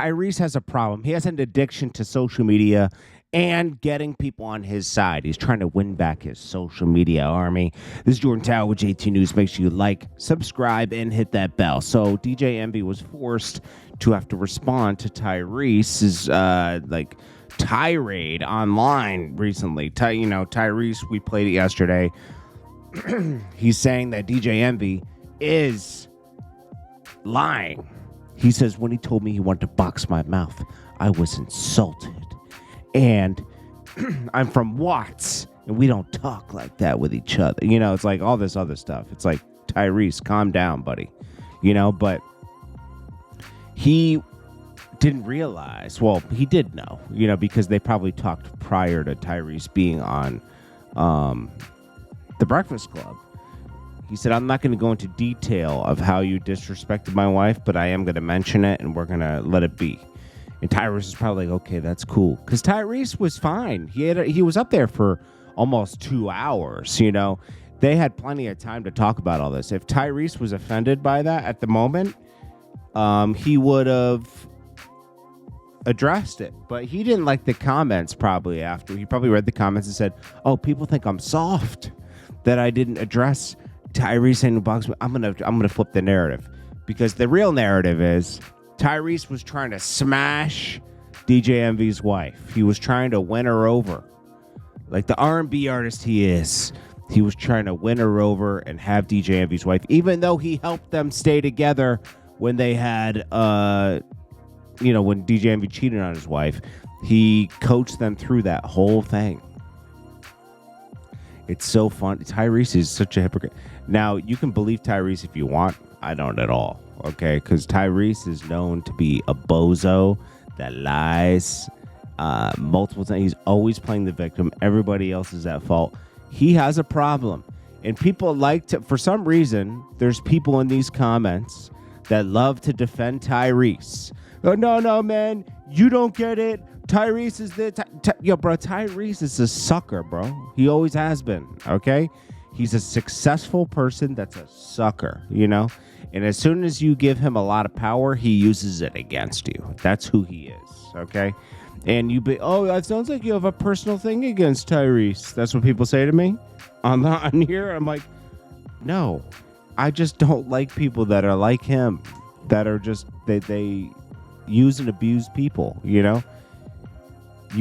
Tyrese has a problem. He has an addiction to social media and getting people on his side. He's trying to win back his social media army. This is Jordan Tower with JT News. Make sure you like, subscribe, and hit that bell. So DJ Envy was forced to have to respond to Tyrese's tirade online recently. Tyrese, we played it yesterday. He's saying that DJ Envy is lying. He says when he told me he wanted to box my mouth, I was insulted. And I'm from Watts, and we don't talk like that with each other. It's like all this other stuff. It's like, Tyrese, calm down, buddy. But he didn't realize. Well, he did know, because they probably talked prior to Tyrese being on The Breakfast Club. He said, I'm not going to go into detail of how you disrespected my wife, but I am going to mention it, and we're going to let it be. And Tyrese is probably like, okay, that's cool. Because Tyrese was fine. He was up there for almost 2 hours, They had plenty of time to talk about all this. If Tyrese was offended by that at the moment, he would have addressed it. But he didn't like the comments probably after. He probably read the comments and said, oh, people think I'm soft, that I didn't address Tyrese in the box. I'm gonna flip the narrative. Because the real narrative is Tyrese was trying to smash DJ Envy's wife. He was trying to win her over. Like the R&B artist he is. He was trying to win her over and have DJ Envy's wife, even though he helped them stay together when they had, when DJ Envy cheated on his wife. He coached them through that whole thing. It's so fun. Tyrese is such a hypocrite. Now, you can believe Tyrese if you want. I don't at all. Okay, because Tyrese is known to be a bozo that lies multiple times. He's always playing the victim. Everybody else is at fault. He has a problem. And people like to, for some reason, there's people in these comments that love to defend Tyrese. Oh, no, man, you don't get it. Tyrese is yo, bro, Tyrese is a sucker, bro. He always has been, okay? He's a successful person that's a sucker, And as soon as you give him a lot of power, he uses it against you. That's who he is, okay? And it sounds like you have a personal thing against Tyrese. That's what people say to me on here. I'm like, no, I just don't like people that are like him, that are just, they use and abuse people, You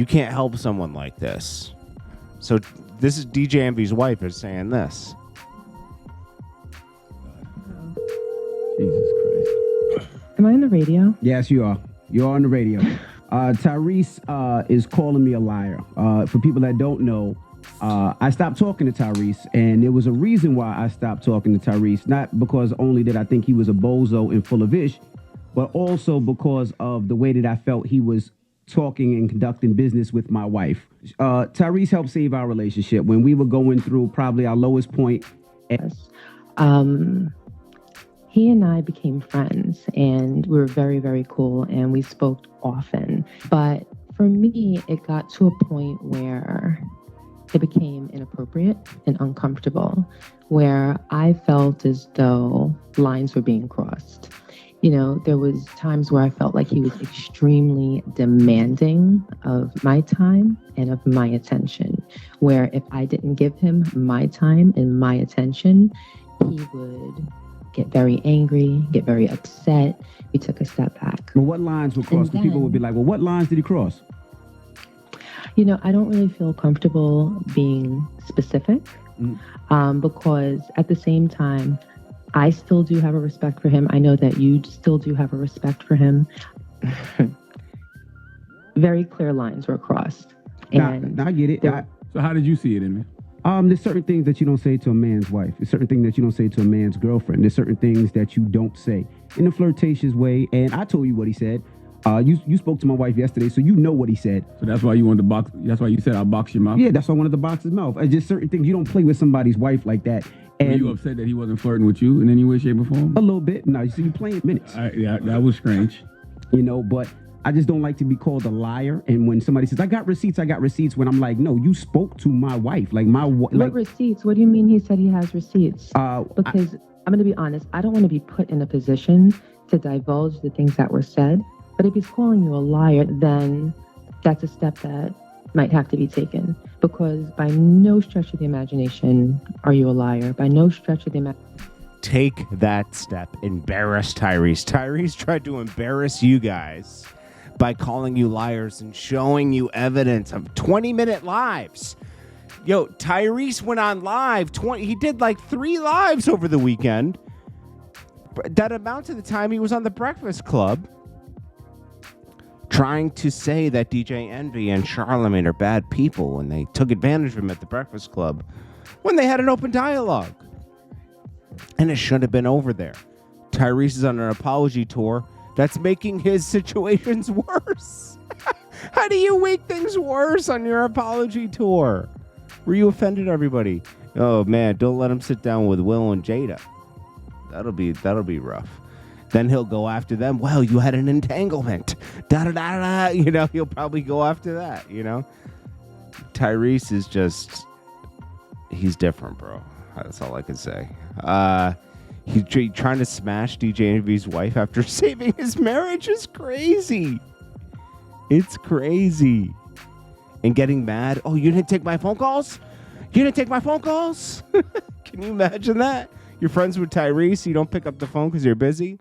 can't help someone like this. So this is DJ Envy's wife is saying this. Jesus Christ. Am I on the radio? Yes, you are. You're on the radio. Tyrese is calling me a liar. For people that don't know, I stopped talking to Tyrese, and there was a reason why I stopped talking to Tyrese. Not because only did I think he was a bozo and full of ish, but also because of the way that I felt he was talking and conducting business with my wife. Tyrese helped save our relationship when we were going through probably our lowest point. Yes. He and I became friends, and we were very, very cool, and we spoke often. But for me, it got to a point where it became inappropriate and uncomfortable, where I felt as though lines were being crossed. There was times where I felt like he was extremely demanding of my time and of my attention, where if I didn't give him my time and my attention, he would get very angry, get very upset. We took a step back. But what lines were crossed? People would be like, well, what lines did he cross? I don't really feel comfortable being specific because at the same time, I still do have a respect for him. I know that you still do have a respect for him. Very clear lines were crossed. And I get it. So how did you see it in me? There's certain things that you don't say to a man's wife. There's certain things that you don't say to a man's girlfriend. There's certain things that you don't say in a flirtatious way. And I told you what he said. You spoke to my wife yesterday, so you know what he said. So that's why you wanted to box. That's why you said I'll box your mouth. Yeah, that's why I wanted to box his mouth. Just certain things you don't play with somebody's wife like that. And were you upset that he wasn't flirting with you in any way, shape, or form? A little bit. No, you see, you playing minutes. Yeah, that was strange. But I just don't like to be called a liar. And when somebody says, I got receipts, when I'm like, no, you spoke to my wife. What receipts? What do you mean he said he has receipts? Because I'm going to be honest, I don't want to be put in a position to divulge the things that were said. But if he's calling you a liar, then that's a step that might have to be taken, because by no stretch of the imagination are you a liar. By no stretch of the imagination. Take that step. Embarrass Tyrese. Tyrese tried to embarrass you guys by calling you liars and showing you evidence of 20-minute lives. Yo, Tyrese went on live. He did like 3 lives over the weekend. That amount to the time he was on the Breakfast Club, trying to say that DJ Envy and Charlamagne are bad people, and they took advantage of him at the Breakfast Club when they had an open dialogue. And it should have been over there. Tyrese is on an apology tour that's making his situations worse. How do you make things worse on your apology tour? Were you offended, everybody? Oh man, don't let him sit down with Will and Jada. That'll be rough. Then he'll go after them. Well, you had an entanglement. Da da da da. You know, he'll probably go after that. You know, Tyrese is he's different, bro. That's all I can say. He's trying to smash DJ Envy's wife after saving his marriage is crazy. It's crazy. And getting mad. Oh, you didn't take my phone calls? You didn't take my phone calls? Can you imagine that? You're friends with Tyrese. You don't pick up the phone because you're busy.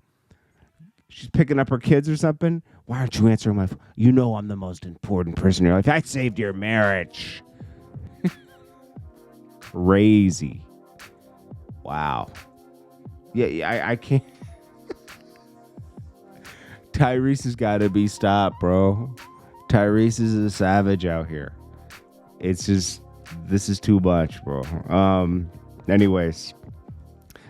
She's picking up her kids or something. Why aren't you answering my phone? You know I'm the most important person in your life. I saved your marriage. Crazy. Wow. Yeah, I can't. Tyrese has got to be stopped, bro. Tyrese is a savage out here. It's just, this is too much, bro. Anyways,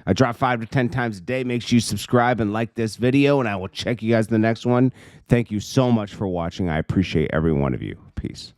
I drop 5 to 10 times a day. Make sure you subscribe and like this video, and I will check you guys in the next one. Thank you so much for watching. I appreciate every one of you. Peace.